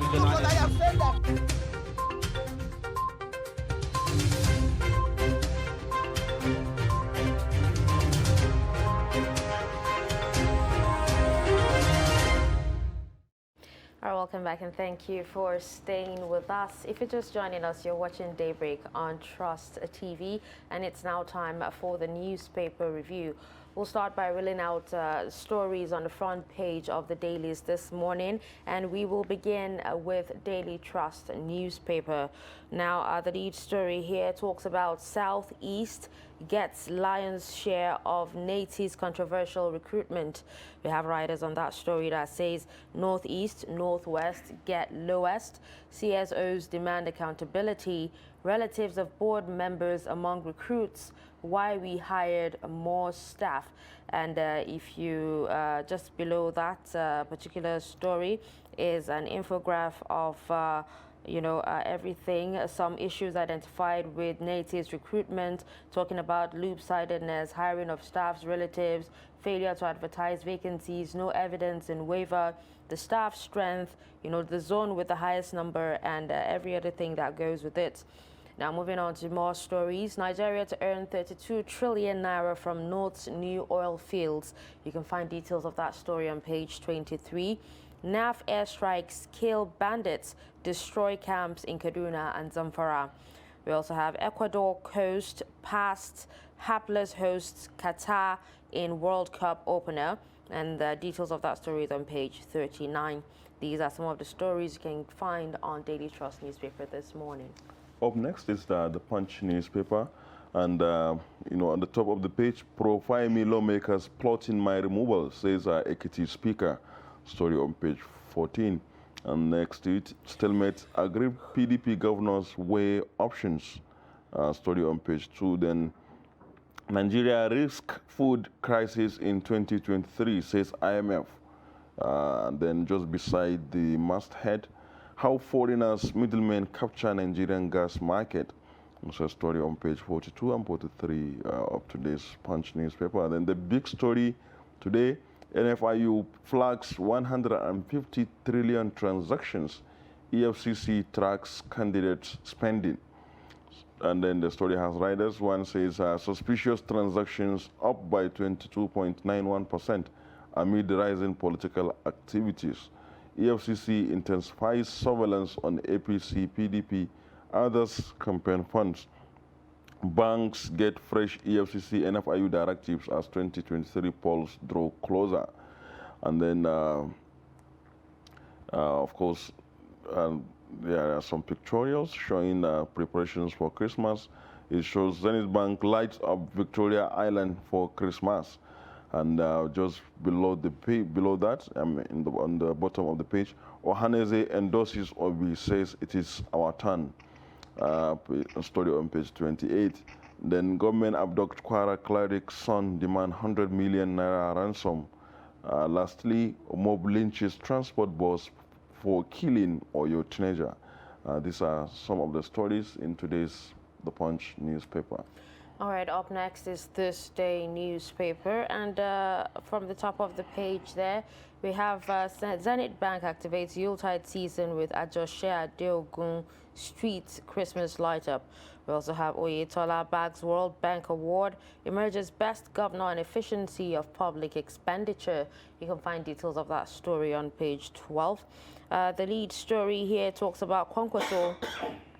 Because I have said that. All right, welcome back and thank you for staying with us. If you're just joining us, you're watching Daybreak on Trust TV, and it's now time for the newspaper review. We'll start by reeling out stories on the front page of the dailies this morning, and we will begin with Daily Trust newspaper. Now, the lead story here talks about Southeast gets lion's share of Nati's controversial recruitment. We have writers on that story that says Northeast, Northwest get lowest, CSOs demand accountability, relatives of board members among recruits, why we hired more staff. And if you just below that particular story is an infograph of everything, some issues identified with Nati's recruitment, talking about loop-sidedness, hiring of staff's relatives, failure to advertise vacancies, no evidence in waiver, the staff strength, the zone with the highest number, and every other thing that goes with it. Now, moving on to more stories. Nigeria to earn 32 trillion naira from North's new oil fields. You can find details of that story on page 23. NAF airstrikes kill bandits, destroy camps in Kaduna and Zamfara. We also have Ecuador coast past hapless hosts Qatar in World Cup opener, and the details of that story is on page 39. These are some of the stories you can find on Daily Trust newspaper this morning. Up next is the Punch newspaper, and on the top of the page, pro-Fayemi lawmakers plotting my removal, says Ekiti speaker. Story on page 14. And next to it, stalemate, aggrieved PDP governors weigh options. Story on page 2. Then Nigeria risk food crisis in 2023, says IMF. And then just beside the masthead, how foreigners, middlemen capture Nigerian gas market. So a story on page 42 and 43 of today's Punch newspaper. And then the big story today, NFIU flags 150 trillion transactions. EFCC tracks candidates' spending. And then the story has riders. One says suspicious transactions up by 22.91% amid rising political activities. EFCC intensifies surveillance on APC, PDP, others campaign funds. Banks get fresh EFCC NFIU directives as 2023 polls draw closer. And then, of course, there are some pictorials showing preparations for Christmas. It shows Zenith Bank lights up Victoria Island for Christmas. And just below that, on the bottom of the page, Ohaneze endorses Obi, says it is our turn. Story on page 28. Then government abduct Kwara cleric's son, demand 100 million naira ransom. Lastly, mob lynches transport bus for killing Oyo teenager. These are some of the stories in today's The Punch newspaper. All right, up next is This Day newspaper, and from the top of the page there, we have Zenith Bank activates Yuletide season with Ajoshe Adeogun Street Christmas light up. We also have Oyetola bags World Bank Award, emerges best governor on efficiency of public expenditure. You can find details of that story on page 12. The lead story here talks about Kwankwaso.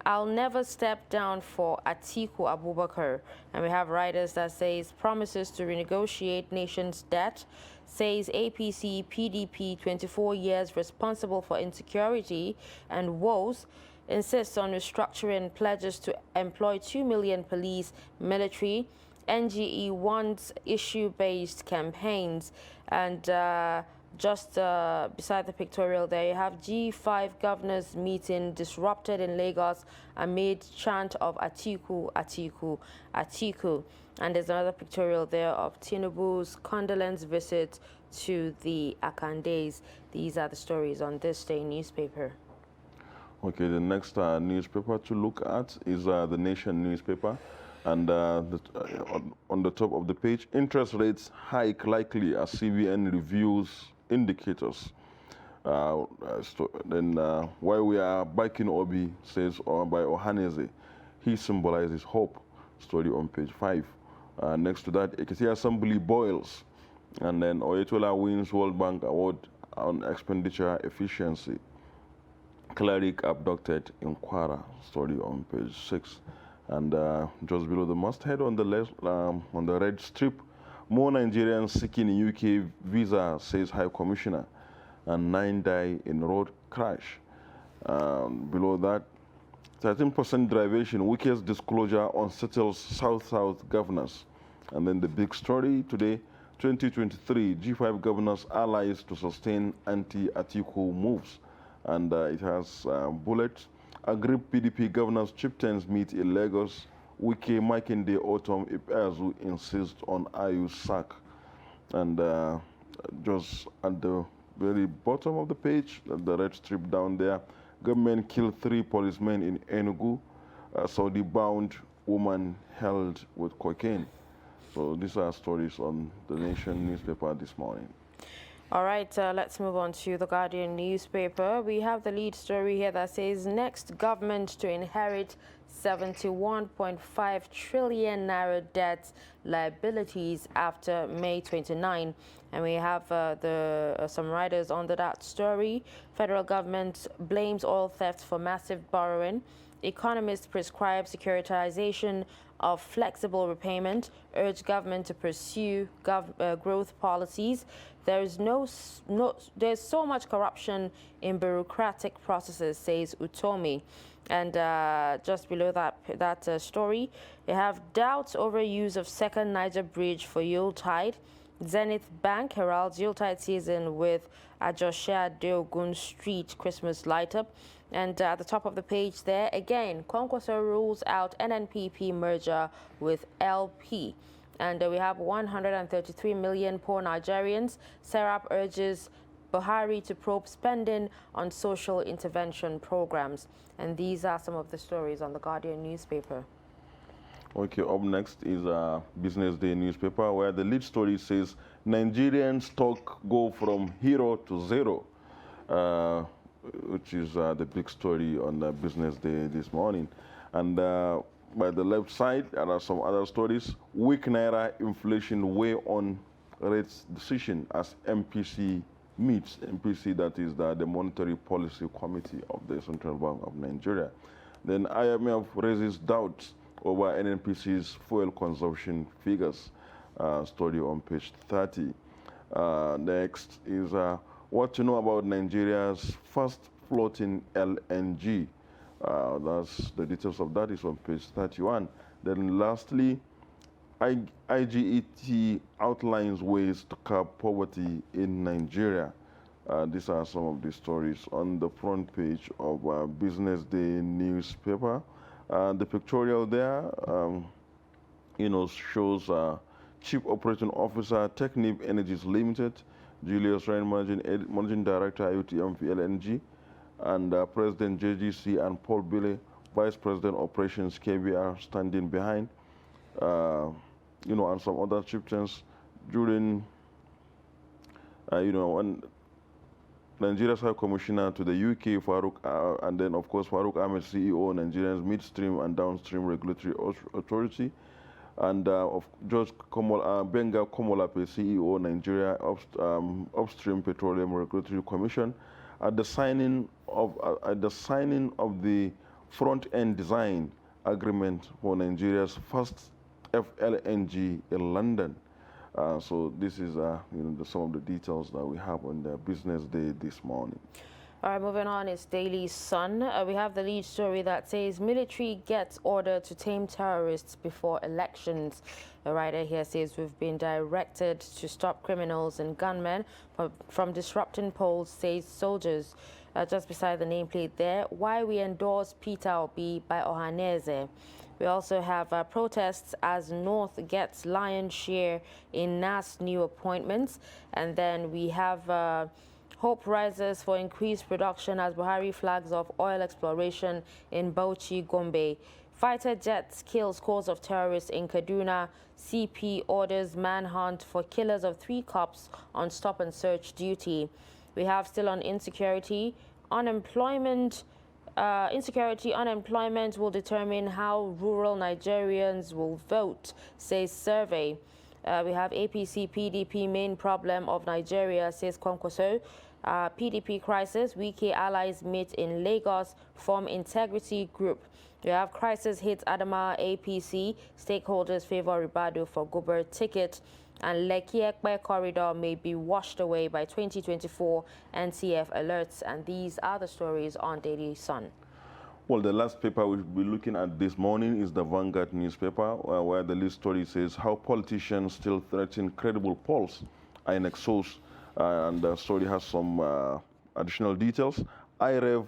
I'll never step down for Atiku Abubakar. And we have writers that says promises to renegotiate nation's debt, says APC PDP 24 years responsible for insecurity and woes, insists on restructuring, pledges to employ 2 million police, military. NGE wants issue-based campaigns, and just beside the pictorial there, you have G5 governors meeting disrupted in Lagos amid chant of Atiku, Atiku, Atiku. And there's another pictorial there of Tinubu's condolence visit to the Akandes. These are the stories on This Day newspaper. Okay, the next newspaper to look at is the Nation newspaper. And on the top of the page, interest rates hike likely as CBN reviews indicators. While we are biking Obi, says by Ohaneze, he symbolizes hope. Story on page 5. Next to that, Ekiti Assembly boils. And then Oyetola wins World Bank Award on expenditure efficiency. Cleric abducted in Kwara. Story on page 6. And just below the masthead on the left, on the red strip, more Nigerians seeking UK visa, says High Commissioner, and 9 die in road crash. Below that, 13% derivation, weakest disclosure unsettles South-South governors. And then the big story today, 2023, G5 governors allies to sustain anti-Atiku moves. And it has bullets. Agreed PDP governors chieftains meet in Lagos. Wike Makinde Autumn Ipeazu insist on Ayu's sack. And just at the very bottom of the page, the red strip down there, government killed 3 policemen in Enugu. Saudi-bound woman held with cocaine. So these are stories on the Nation newspaper this morning. All right, let's move on to the Guardian newspaper. We have the lead story here that says next government to inherit 71.5 trillion naira debt liabilities after May 29. And we have some riders under that story. Federal government blames oil theft for massive borrowing. Economists prescribe securitization of flexible repayment, urge government to pursue growth policies. There's so much corruption in bureaucratic processes, says Utomi. And just below that story, they have doubts over use of second Niger Bridge for Yuletide. Zenith Bank heralds Yuletide season with Ajosha Deogun Street Christmas light up. And at the top of the page there, again, Kwankwaso rules out NNPP merger with LP. And we have 133 million poor Nigerians. Serap urges Buhari to probe spending on social intervention programs. And these are some of the stories on the Guardian newspaper. Okay, up next is Business Day newspaper, where the lead story says Nigerian stock go from hero to zero, which is the big story on the Business Day this morning. And by the left side, there are some other stories. Weak Naira inflation weigh on rates decision as MPC meets. MPC, that is the Monetary Policy Committee of the Central Bank of Nigeria. Then IMF raises doubts over NNPC's fuel consumption figures. Story on page 30. Next is what to know about Nigeria's first floating LNG. That's the details of that is on page 31. Then lastly, IGET outlines ways to curb poverty in Nigeria. These are some of the stories on the front page of Business Day newspaper. The pictorial there, shows Chief Operating Officer Technip Energies Limited, Julius Ryan, Managing Director IOTM LNG, and President JGC and Paul Bille, Vice President Operations KBR, standing behind, and some other chieftains during, when Nigeria's High Commissioner to the UK, Farouk, and then, of course, Farouk Ahmed, CEO, Nigeria's Midstream and Downstream Regulatory Authority, and George Benga Komolape, CEO, Nigeria Upstream Petroleum Regulatory Commission, at the signing of the front-end design agreement for Nigeria's first FLNG in London. So this is some of the details that we have on the Business Day this morning. All right, moving on, it's Daily Sun. We have the lead story that says military gets order to tame terrorists before elections. The writer here says we've been directed to stop criminals and gunmen from disrupting polls, says soldiers. Just beside the nameplate there, why we endorse Peter Obi by Ohaneze. We also have protests as North gets lion's share in NAS new appointments. And then we have hope rises for increased production as Buhari flags off oil exploration in Bauchi, Gombe. Fighter jets kills scores of terrorists in Kaduna. CP orders manhunt for killers of 3 cops on stop and search duty. We have still on insecurity, unemployment. Unemployment will determine how rural Nigerians will vote, says survey. We have APC PDP main problem of Nigeria, says Kwankwaso. PDP crisis, Wike allies meet in Lagos, form integrity group. We have crisis hits Adama APC, stakeholders favor Ribadu for Gober ticket, and Lekki Ekpe corridor may be washed away by 2024, NCF alerts. And these are the stories on Daily Sun. Well, the last paper we'll be looking at this morning is the Vanguard newspaper, where the lead story says how politicians still threaten credible polls. INEC source, and the story has some additional details. IREV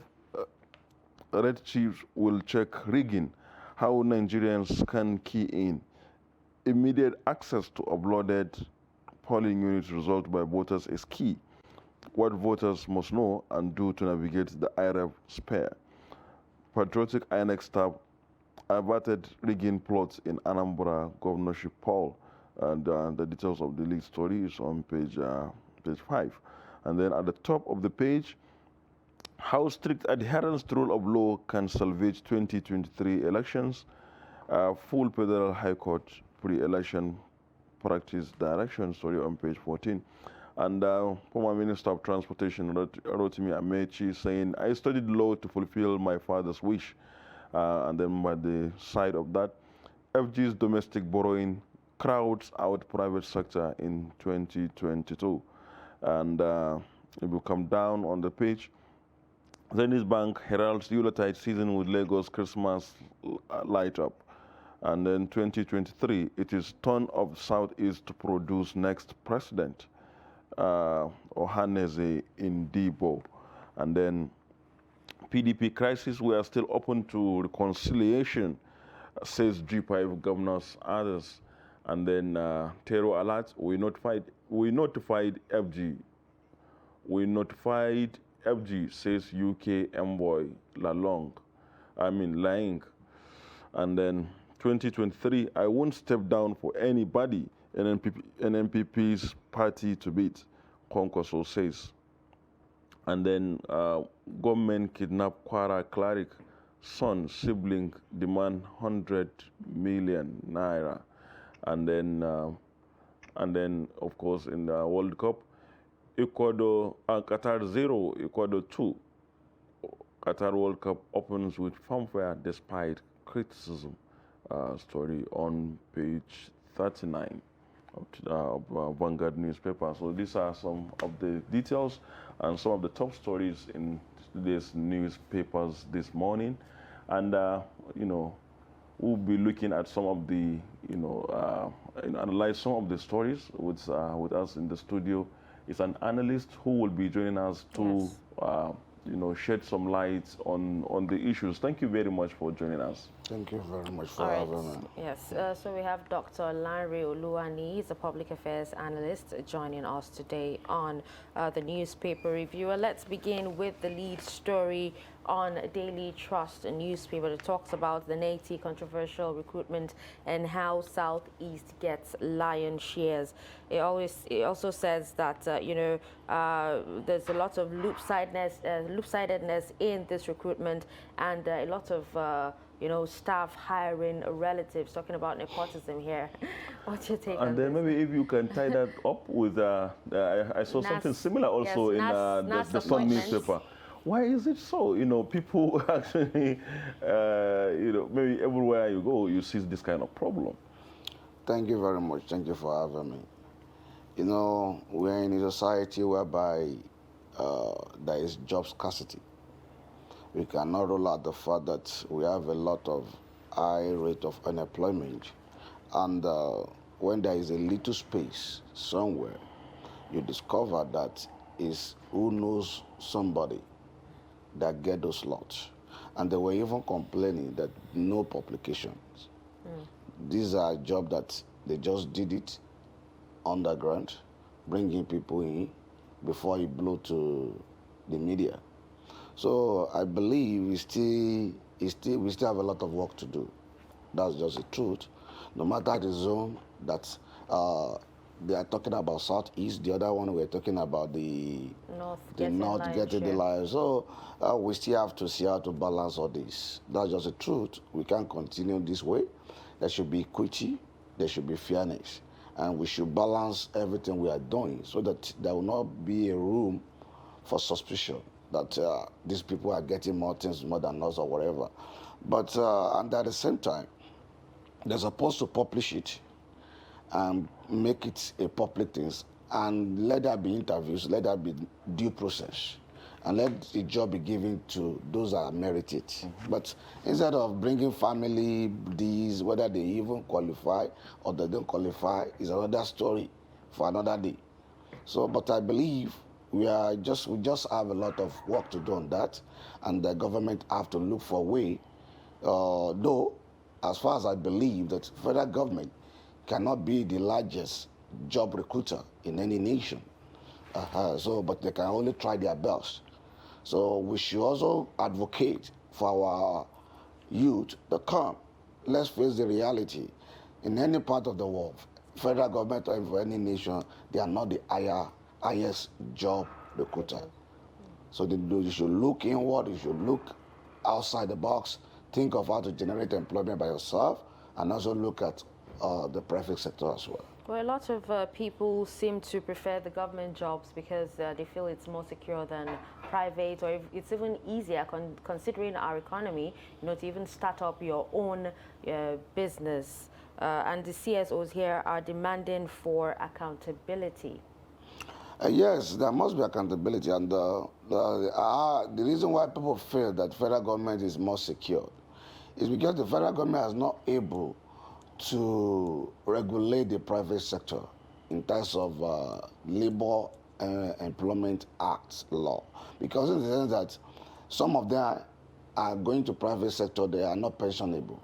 Red Chiefs will check rigging, how Nigerians can key in. Immediate access to uploaded polling unit result by voters is key. What voters must know and do to navigate the IREV spare. Patriotic INEC staff averted rigging plots in Anambra governorship poll, and the details of the lead story is on page 5. And then at the top of the page, how strict adherence to rule of law can salvage 2023 elections. Full Federal High Court pre-election practice direction story on page 14. And former Minister of Transportation, Rotimi Amechi, saying, I studied law to fulfill my father's wish. And then by the side of that, FG's domestic borrowing crowds out private sector in 2022. And it will come down on the page. Zenith Bank heralds Yuletide season with Lagos Christmas light up. And then 2023, it is turn of Southeast to produce next president. Ohaneze Indibo. And then PDP crisis, we are still open to reconciliation, says G5 governors, others. And then terror alert, we notified FG. We notified FG, says UK envoy Lang. And then 2023, I won't step down for anybody. NPP's party to beat, Kwankwaso says. And then government kidnap Kwara cleric, son, sibling, demand 100 million naira. And then of course in the World Cup, Ecuador, Qatar 0, Ecuador 2. Qatar World Cup opens with fanfare despite criticism. Story on page 39 of Vanguard newspaper. So these are some of the details and some of the top stories in today's newspapers this morning. And we'll be looking at some of the analyze some of the stories with us in the studio. It's an analyst who will be joining us to shed some light on the issues. Thank you very much for joining us. Thank you very much for having me. Yes, so we have Dr. Larry Oluwani, he's a public affairs analyst, joining us today on the newspaper reviewer. Let's begin with the lead story on Daily Trust, a newspaper that talks about the Nati controversial recruitment and how Southeast gets lion shares. It also says that there's a lot of loop-sidedness in this recruitment, and a lot of staff hiring relatives, talking about nepotism here. What's your take on this? And then maybe if you can tie that up with, I saw something similar also in the Sun newspaper. Why is it so? People actually, maybe everywhere you go, you see this kind of problem. Thank you very much. Thank you for having me. We're in a society whereby there is job scarcity. We cannot rule out the fact that we have a lot of high rate of unemployment. And when there is a little space somewhere, you discover that is who knows somebody that get those slots. And they were even complaining that no publications. These are jobs that they just did it underground, bringing people in before you blow to the media. So I believe we still have a lot of work to do. That's just the truth. No matter the zone that they are talking about Southeast. The other one we're talking about the North getting the light. So we still have to see how to balance all this. That's just the truth. We can't continue this way. There should be equity. There should be fairness. And we should balance everything we are doing so that there will not be a room for suspicion that these people are getting more things more than us or whatever. But and at the same time, they're supposed to publish it and make it a public thing, and let there be interviews, let there be due process, and let the job be given to those that merit it. Mm-hmm. But instead of bringing family, these, whether they even qualify or they don't qualify, is another story for another day. So, but I believe we just have a lot of work to do on that, and the government have to look for a way, though, as far as I believe that federal government cannot be the largest job recruiter in any nation. But they can only try their best. So we should also advocate for our youth to come. Let's face the reality. In any part of the world, federal government or for any nation, they are not the highest job recruiter. So you should look inward, you should look outside the box, think of how to generate employment by yourself, and also look at the private sector as well. Well, a lot of people seem to prefer the government jobs because they feel it's more secure than private, or it's even easier considering our economy, to even start up your own business. And the CSOs here are demanding for accountability. Yes, there must be accountability, and the reason why people feel that federal government is more secure is because the federal government is not able to regulate the private sector in terms of Labor Employment Act law. Because in the sense that some of them are going to private sector, they are not pensionable.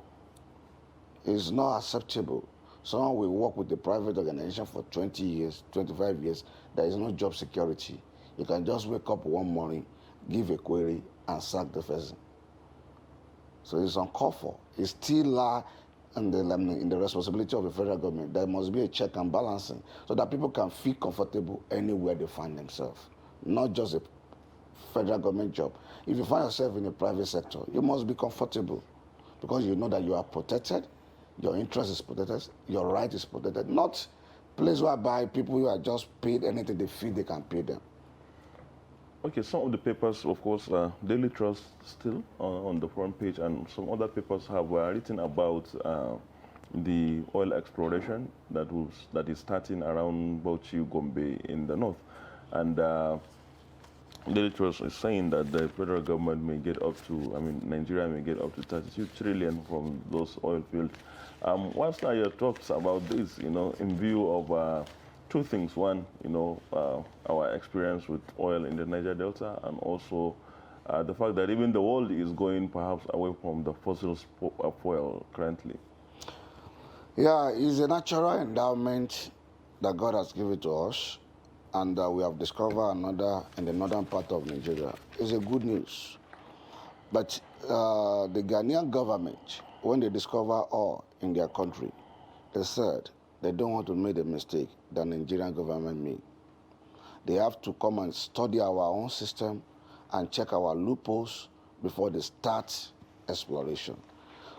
It's not acceptable. Someone will work with the private organization for 20 years, 25 years, there is no job security. You can just wake up one morning, give a query, and sack the person. So it's uncalled for. It's still in the responsibility of the federal government. There must be a check and balancing so that people can feel comfortable anywhere they find themselves, not just a federal government job. If you find yourself in the private sector, you must be comfortable because you know that you are protected, your interest is protected, your right is protected, not a place whereby people who are just paid anything they feel they can pay them. Okay, some of the papers, of course, Daily Trust still on the front page, and some other papers have written about the oil exploration that is starting around Bauchi, Gombe in the north. And Daily Trust is saying that the federal government may get up to, Nigeria may get up to 32 trillion from those oil fields. What's your thoughts about this, in view of two things? One, our experience with oil in the Niger Delta, and also the fact that even the world is going perhaps away from the fossil fuel currently. Yeah, it's a natural endowment that God has given to us, and we have discovered another in the northern part of Nigeria. It's a good news. But the Ghanaian government, when they discover oil in their country, they said they don't want to make the mistake that the Nigerian government made. They have to come and study our own system and check our loopholes before they start exploration.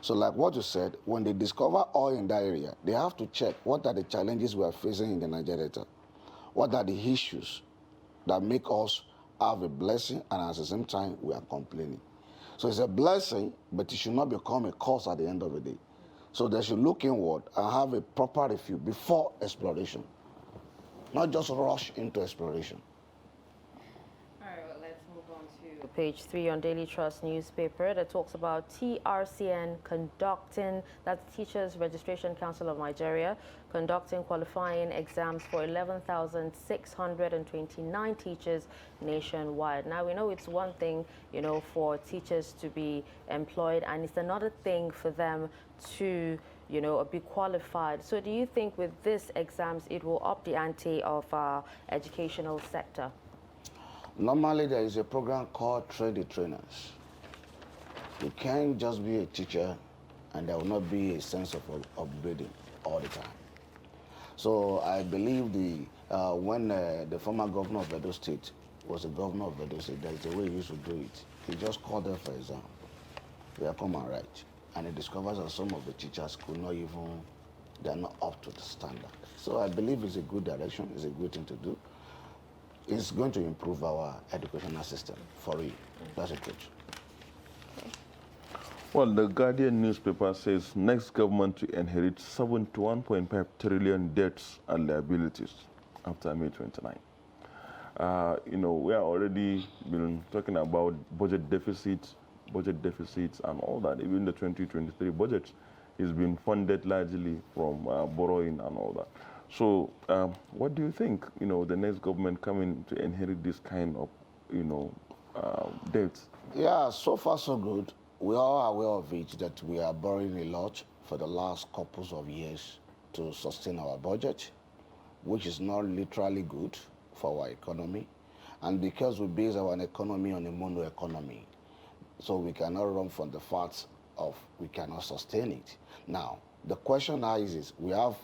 So like what you said, when they discover oil in that area, they have to check what are the challenges we are facing in the Niger Delta. What are the issues that make us have a blessing, and at the same time we are complaining. So it's a blessing, but it should not become a curse at the end of the day. So they should look inward and have a proper review before exploration, not just rush into exploration. All right, well, let's move on to page 3 on Daily Trust newspaper that talks about TRCN conducting, that's Teachers Registration Council of Nigeria, conducting qualifying exams for 11,629 teachers nationwide. Now, we know it's one thing, for teachers to be employed, and it's another thing for them to, be qualified. So do you think with these exams, it will up the ante of our educational sector? Normally, there is a program called Train the Trainers. You can't just be a teacher and there will not be a sense of upgrading all the time. So I believe when the former governor of Edo State was the governor of Edo State, that's the way he used to do it. He just called them for exam. They are come and write. And he discovers that some of the teachers could not even, they're not up to the standard. So I believe it's a good direction, it's a good thing to do. It's going to improve our educational system for real. That's a truth. Well, the Guardian newspaper says next government to inherit 71.5 trillion debts and liabilities after May 29. We are already been talking about budget deficits, and all that. Even the 2023 budget is being funded largely from borrowing and all that. So, what do you think? The next government coming to inherit this kind of, debts? Yeah, so far so good. We are aware of it that we are borrowing a lot for the last couple of years to sustain our budget, which is not literally good for our economy. And because we base our economy on a mono economy, so we cannot run from the facts of we cannot sustain it. Now, the question now is we have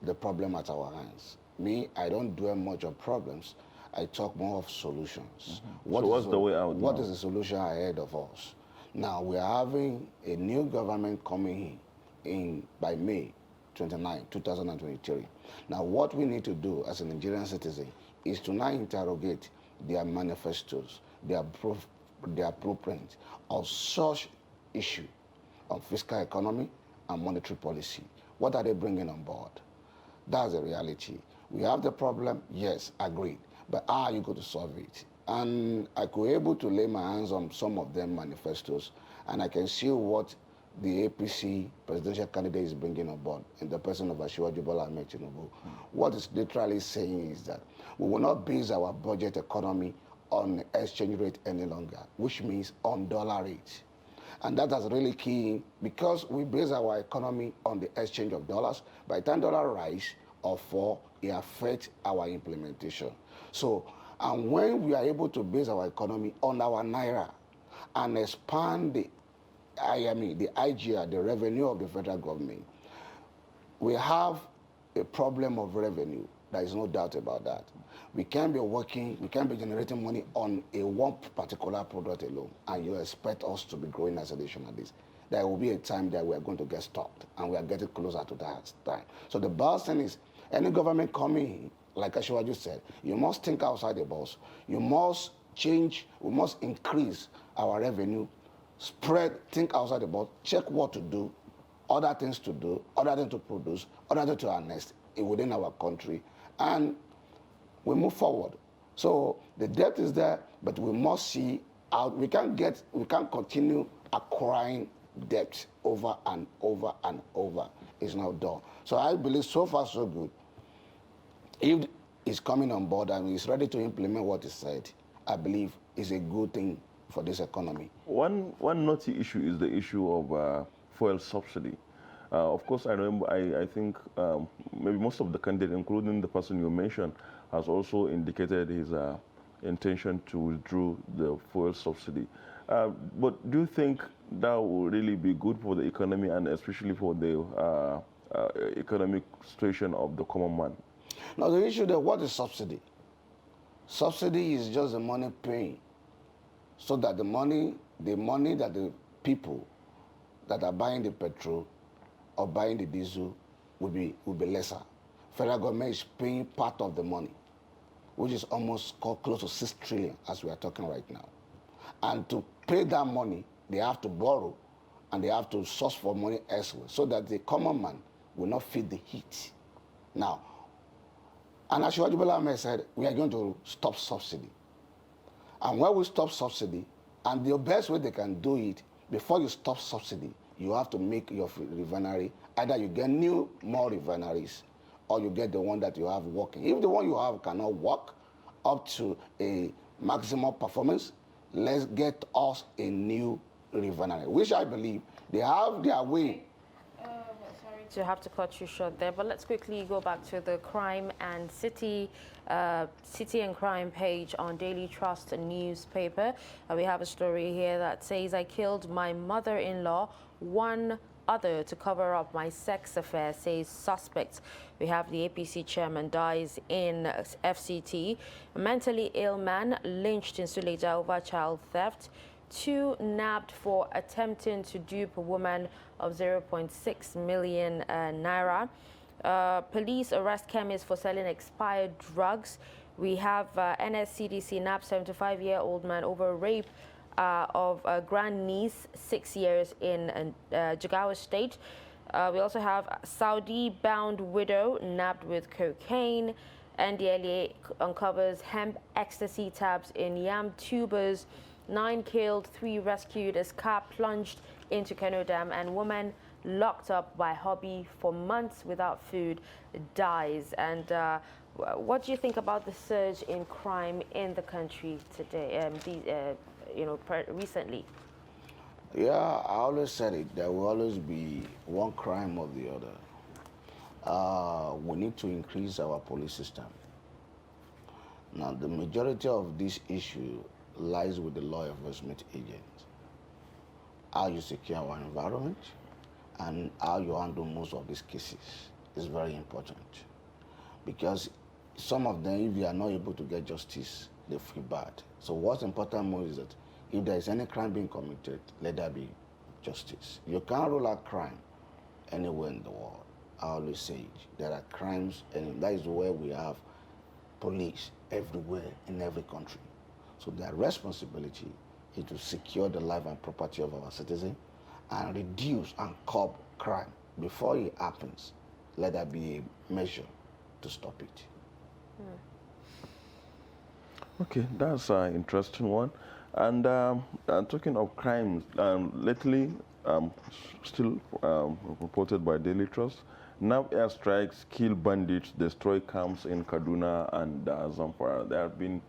the problem at our hands. Me, I don't dwell much on problems. I talk more of solutions. So what's the way out What now? is the solution ahead of us? Now, we are having a new government coming in by May 29, 2023. Now, what we need to do as a Nigerian citizen is to now interrogate their manifestos, their blueprint of such issue on fiscal economy and monetary policy. What are they bringing on board? That's the reality. We have the problem, yes, agreed. But how are you going to solve it? And I could able to lay my hands on some of them manifestos, and I can see what the APC presidential candidate is bringing on board in the person of Asiwaju Bola Ahmed Tinubu. What it's literally saying is that we will not base our budget economy on exchange rate any longer, which means on dollar rate. And that is really key because we base our economy on the exchange of dollars. By the time dollar rise or fall, it affects our implementation. So, and when we are able to base our economy on our naira and expand the IGR, the revenue of the federal government, we have a problem of revenue. There is no doubt about that. We can't be working, we can't be generating money on a one particular product alone, and you expect us to be growing as a nation at this. There will be a time that we are going to get stopped, and we are getting closer to that time. So the best thing is, any government coming in, like Asiwaju said, you must think outside the box. You must change, we must increase our revenue, think outside the box, check what to do, other things to do, other things to produce, other things to harness within our country, and we move forward. So the debt is there, but we must see out. We can't continue acquiring debt over and over and over. It's not done. So I believe so far so good. If he's coming on board and he's ready to implement what he said, I believe it's a good thing for this economy. One knotty issue is the issue of fuel subsidy. Of course, I think maybe most of the candidates, including the person you mentioned, has also indicated his intention to withdraw the fuel subsidy. But do you think that will really be good for the economy and especially for the economic situation of the common man? Now, the issue there, what is subsidy? Subsidy is just the money paying so that the money that the people that are buying the petrol or buying the diesel will be lesser. Federal government is paying part of the money, which is almost close to 6 trillion as we are talking right now. And to pay that money, they have to borrow and they have to source for money elsewhere so that the common man will not feel the heat. Now, and as Asiwaju Bola Ahmed said, we are going to stop subsidy. And when we stop subsidy, and the best way they can do it, before you stop subsidy, you have to make your refinery, either you get more refineries, or you get the one that you have working. If the one you have cannot work up to a maximum performance, let's get us a new refinery, which I believe they have their way. Sorry to have to cut you short there, but let's quickly go back to the crime and city and crime page on Daily Trust newspaper. We have a story here that says, I killed my mother-in-law, 1 other to cover up my sex affair, says suspect. We have the APC chairman dies in FCT. A mentally ill man lynched in Suleja over child theft. 2 nabbed for attempting to dupe a woman of 0.6 million naira. Police arrest chemists for selling expired drugs. We have NSCDC nabbed 75-year-old man over rape of a grandniece, 6 years in Jigawa State. We also have Saudi-bound widow nabbed with cocaine. NDLEA uncovers hemp ecstasy tabs in yam tubers. 9 killed, 3 rescued as car plunged into Kano Dam, and woman locked up by hubby for months without food dies. And what do you think about the surge in crime in the country today? Recently. Yeah, I always said it. There will always be one crime or the other. We need to increase our police system. Now, the majority of this issue lies with the law enforcement agents. How you secure our environment and how you handle most of these cases is very important. Because some of them, if you are not able to get justice, they feel bad. So what's important most is that if there is any crime being committed, let there be justice. You can't rule out crime anywhere in the world. I always say it. There are crimes, and that is where we have police everywhere in every country. So their responsibility is to secure the life and property of our citizens and reduce and curb crime. Before it happens, let there be a measure to stop it. Okay, that's an interesting one. And talking of crimes, lately, still reported by Daily Trust, now airstrikes kill bandits, destroy camps in Kaduna and Zamfara. There have been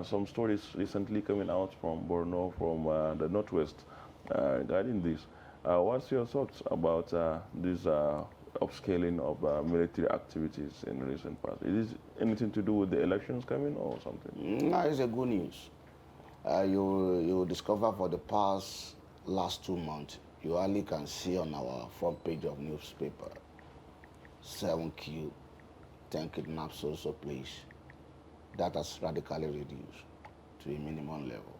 some stories recently coming out from Borno, from the Northwest, regarding this. What's your thoughts about this upscaling of military activities in recent past? Is it anything to do with the elections coming or something? No, it's a good news. You discover for the last 2 months, you only can see on our front page of newspaper, 7 killed, 10 kidnaps also place. That has radically reduced to a minimum level.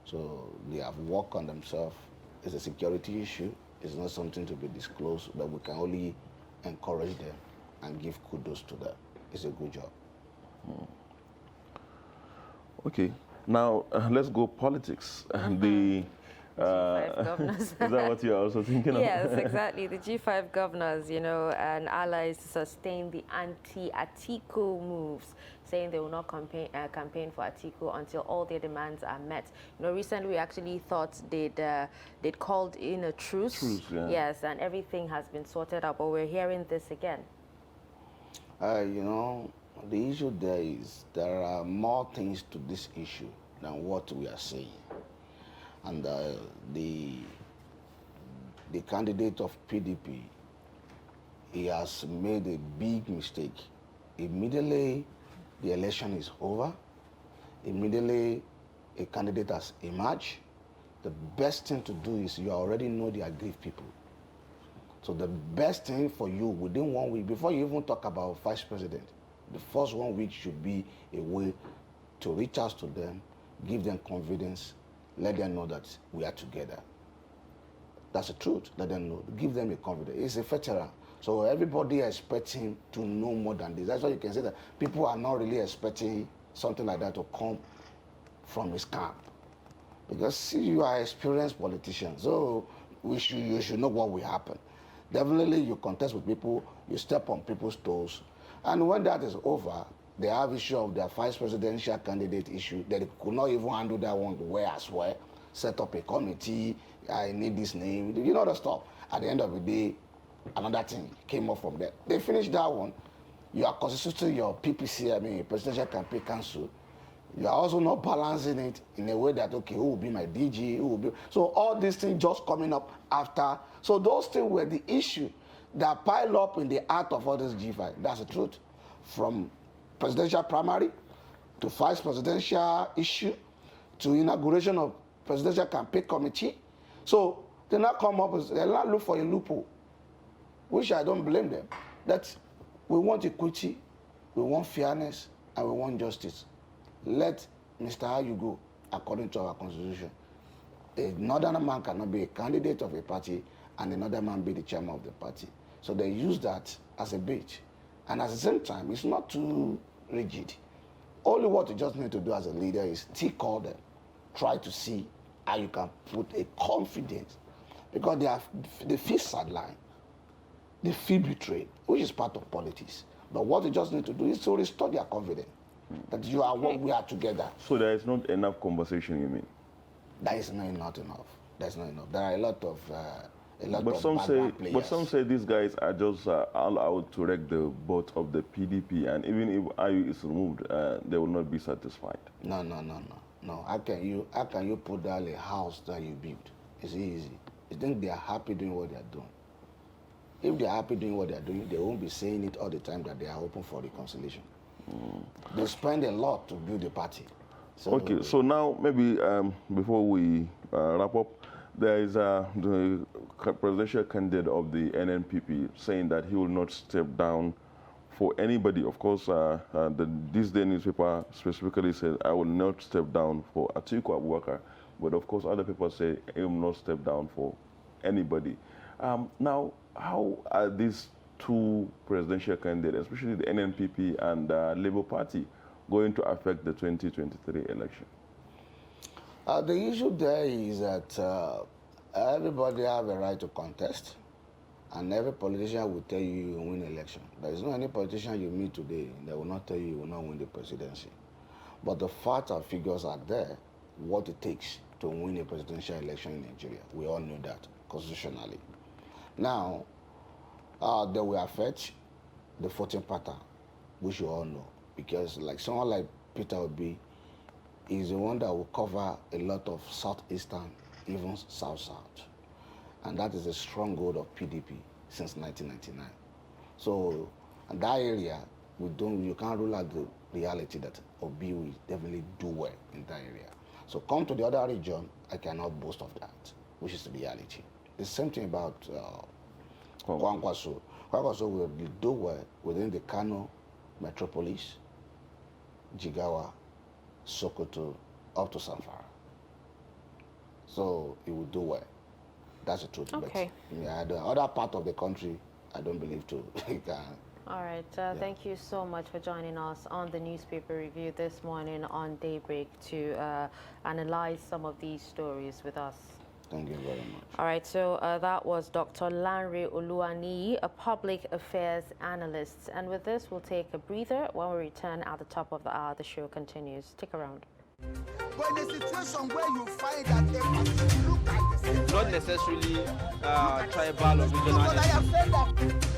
So they have worked on themselves. It's a security issue. It's not something to be disclosed, but we can only encourage them and give kudos to them. It's a good job. Okay, now let's go politics. The G5 governors. Is that what you're also thinking of? Yes, exactly. The G5 governors, and allies sustain the anti-Atiku moves, saying they will not campaign for Atiku until all their demands are met. Recently we actually thought they'd called in a truce. Yeah. Yes, and everything has been sorted out, but we're hearing this again. The issue there is there are more things to this issue than what we are saying. And the candidate of PDP, he has made a big mistake. Immediately the election is over, immediately a candidate has emerged. The best thing to do is you already know the aggrieved people. So the best thing for you within 1 week, before you even talk about vice president, the first 1 week should be a way to reach out to them, give them confidence, let them know that we are together. That's the truth. Let them know. Give them a confidence. He's a veteran. So everybody expects him to know more than this. That's why you can say that people are not really expecting something like that to come from his camp. Because see, you are experienced politicians, so you should know what will happen. Definitely you contest with people, you step on people's toes. And when that is over, they have issue of their vice presidential candidate issue. They could not even handle that one as well. Set up a committee, I need this name, you know the stuff. At the end of the day, another thing came up from there. They finished that one. You are constituting your PPC, Presidential Campaign Council. You are also not balancing it in a way that, okay, who will be my DG, who will be... So all these things just coming up after. So those things were the issue that pile up in the heart of all this G5. That's the truth. From presidential primary to vice presidential issue to inauguration of presidential campaign committee. So They now come up and they now look for a loophole, which I don't blame them. That we want equity, we want fairness, and we want justice. Let Mr. Ayu go according to our constitution. Another man cannot be a candidate of a party and another man be the chairman of the party. So they use that as a bait. And at the same time, it's not too rigid. Only what you just need to do as a leader is still call them. Try to see how you can put a confidence. Because they feel sidelined. They feel betrayed, which is part of politics. But what you just need to do is to restore their confidence. That you are what we are together. So there is not enough conversation, you mean? That is not enough. That's not enough. There are a lot of But some say, players. These guys are just all out to wreck the boat of the PDP, and even if Ayu is removed, they will not be satisfied. No. How can you put down a house that you built? It's easy. You think they are happy doing what they are doing? If they are happy doing what they are doing, they won't be saying it all the time that they are open for reconciliation. They spend a lot to build the party. So, okay, so now maybe before we wrap up, there is the presidential candidate of the NNPP saying that he will not step down for anybody. Of course, this day newspaper specifically said, I will not step down for Atiku Abubakar. But of course, other people say he will not step down for anybody. Now, how are these two presidential candidates, especially the NNPP and Labour Party, going to affect the 2023 election? The issue there is that everybody have a right to contest, and every politician will tell you you will win election. There is no any politician you meet today that will not tell you will not win the presidency. But the facts and figures are there, what it takes to win a presidential election in Nigeria. We all know that constitutionally. Now, they will affect the voting pattern, which you all know, because like someone like Peter Obi is the one that will cover a lot of southeastern, even south-south. And that is a stronghold of PDP since 1999. So in that area, you can't rule out the reality that Obi will definitely do well in that area. So come to the other region, I cannot boast of that, which is the reality. The same thing about Kwankwaso. Kwankwaso will do well within the Kano metropolis, Jigawa, Sokoto, up to Zamfara. So it will do well. That's the truth. Okay. But yeah, the other part of the country, I don't believe to. All right. Thank you so much for joining us on the newspaper review this morning on Daybreak to analyze some of these stories with us. Thank you very much. All right, so that was Dr. Larry Oluwani, a public affairs analyst. And with this, we'll take a breather. When we return at the top of the hour, the show continues. Stick around. But in a situation where you find that they look like the same, not necessarily tribal or regional. because I have said that